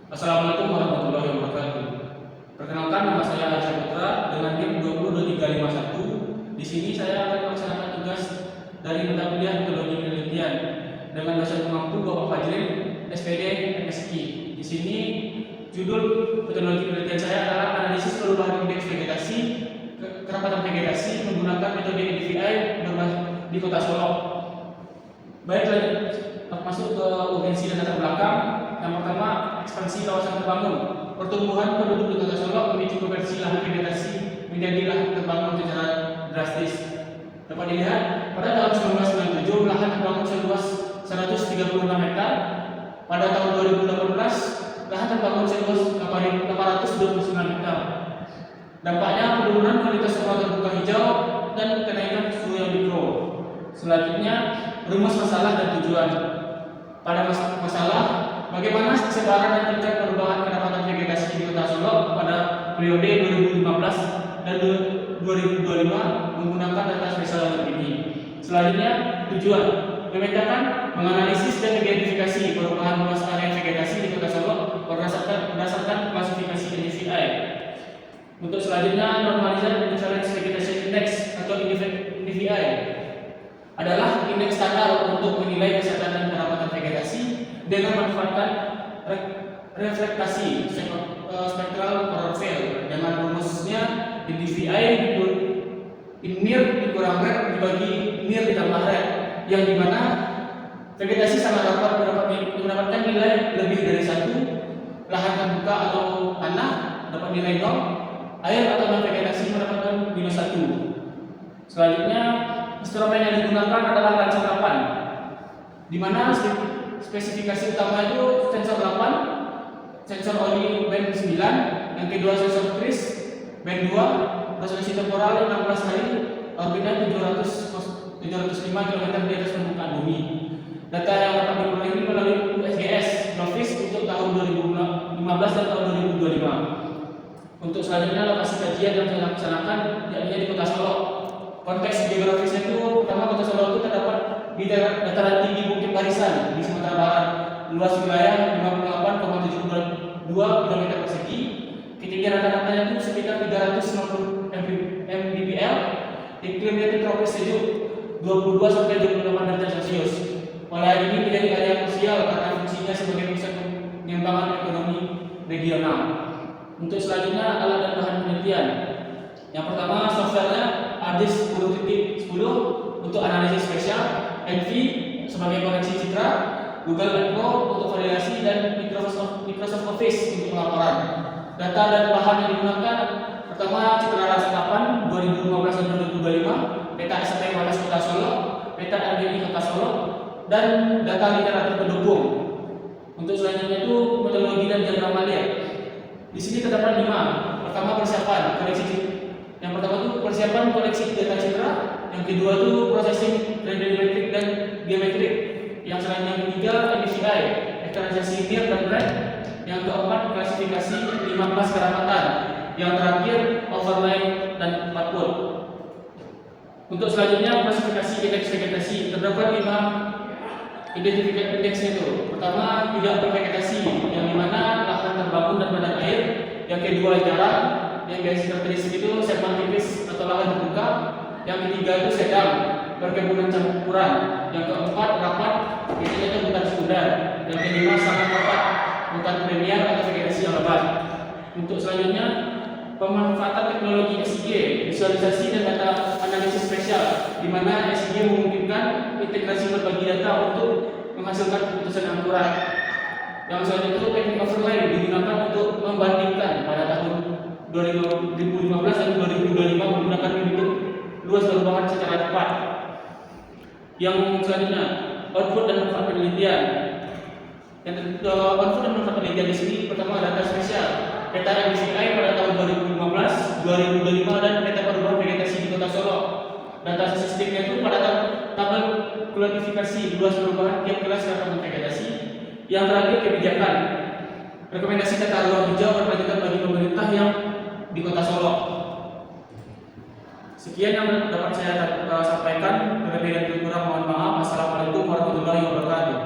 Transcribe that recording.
Assalamualaikum warahmatullahi wabarakatuh. Perkenalkan, nama saya Arya Putra dengan NIM 202351. Di sini saya akan melaksanakan tugas dari mata kuliah Metodologi Penelitian dengan dosen pemampu Bapak Fajrin, SPD, MSI. Di sini judul metodologi penelitian saya adalah analisis perubahan indeks vegetasi, kerapatan vegetasi menggunakan metode NDVI di Kota Solo. Baik, masuk ke urgensi dan latar belakang. Yang pertama, ekspansi kawasan terbangun. Pertumbuhan penduduk di Kota Solo memicu konversi lahan vegetasi menjadi lahan terbangun secara drastis. Dapat dilihat, pada tahun 1997 lahan terbangun seluas 136 hektar. Pada tahun 2018, lahan terbangun seluas 829 hektar. Dampaknya penurunan kualitas ruang terbuka hijau dan kenaikan suhu yang mikro. Selanjutnya, rumus masalah dan tujuan. Pada masalah, bagaimana sebaran dan tingkat perubahan kerapatan vegetasi di Kota Solo pada periode 2015 dan 2025 menggunakan data spesial yang terpilih. Selanjutnya, tujuan memetakan, menganalisis dan mengidentifikasi perubahan luas area vegetasi di Kota Solo berdasarkan klasifikasi NDVI. Untuk selanjutnya, normalisasi Difference Vegetation Index atau NDVI adalah indeks standar untuk menilai kesehatan dan kerapatan vegetasi dengan memanfaatkan reflektasi spectral profile. Dengan rumusnya NDVI NIR dikurang red dibagi NIR ditambah red, yang dimana vegetasi sangat dapat mendapatkan nilai lebih dari 1, lahan terbuka atau tanah dapat nilai 0, air atau non vegetasi mendapatkan -1. Selanjutnya, instrumen yang digunakan adalah rancang 8, di mana spesifikasi utama itu sensor 8, sensor oli band 9, yang kedua sensor kris band 2, resolusi temporal 16 hari, orbital 705 km di atas permukaan bumi. Data yang dapat diperoleh ini melalui USGS Grafis untuk tahun 2015 dan tahun 2025. Untuk selanjutnya, lokasi kajian yang saya laksanakan yakni di Kota Solo. Konteks geografisnya itu, pertama, Kota Solo itu terdapat di dataran tinggi Bukit Barisan di Sumatera Barat, luas wilayah 58,72 km persegi, ketinggian rata-ratanya itu sekitar 350 mdpl, iklimnya itu tropis sejuk 22 sampai 28 derajat Celcius. Wilayah ini menjadi area krusial karena fungsinya sebagai pusat pengembangan ekonomi regional. Untuk selanjutnya, alat dan bahan penelitian. Yang pertama, softwarenya ARDIS 10.10 untuk analisis spesial, Envy sebagai koreksi citra, Google Earth untuk variasi, dan Microsoft Office untuk pelaporan. Data dan bahan yang digunakan, pertama, citra rasa 8 2015 dan 2025, peta ST Wadas Kota Solo, peta RDI Kota Solo, dan data literatur pendukung. Untuk selanjutnya itu metodologi dan diagram lihat. Di sini terdapat 5. Pertama, persiapan koleksi. Yang pertama itu persiapan koleksi data citra, yang kedua itu processing radiometrik dan geometrik, yang selanjutnya yang ketiga NDVI, eksternalisasi NIR dan red, yang keempat klasifikasi 15 kerapatan, yang terakhir overlay dan output. Untuk selanjutnya klasifikasi indeks vegetasi, terdapat 5 identifikasi indeksnya itu. Pertama, tidak bervegetasi, yang dimana lahan terbangun dan badan air. Yang kedua, jarang, yang garis karakteristik itu segmen tipis atau lahan terbuka. Yang ketiga itu sedang, perkebunan campuran. Yang keempat, rapat, biasanya itu bukan sekunder. Yang kelima, sangat rapat, bukan premier atau vegetasi yang lebat. Untuk selanjutnya, pemanfaatan teknologi SIG, visualisasi dan data analisis spesial, di mana SIG memungkinkan integrasi berbagai data untuk menghasilkan keputusan yang akurat. Yang selanjutnya itu teknik overlay digunakan untuk membandingkan pada tahun 2015 dan 2025 menggunakan unit luas perubahan secara tepat. Yang selanjutnya, output dan manfaat penelitian. Yang output dan manfaat penelitian di sini, pertama, data spesial, peta NDVI pada tahun 2015, 2025 dan peta perubahan vegetasi di Kota Solo. Data statistiknya itu pada tabel kuantifikasi luas perubahan tiap kelas kerapatan vegetasi. Yang terakhir, kebijakan, rekomendasi tata ruang hijau berkelanjutan bagi pemerintah yang di Kota Solo. Sekian yang dapat saya sampaikan. Lebih dan kurang mohon maaf. Assalamualaikum warahmatullahi wabarakatuh.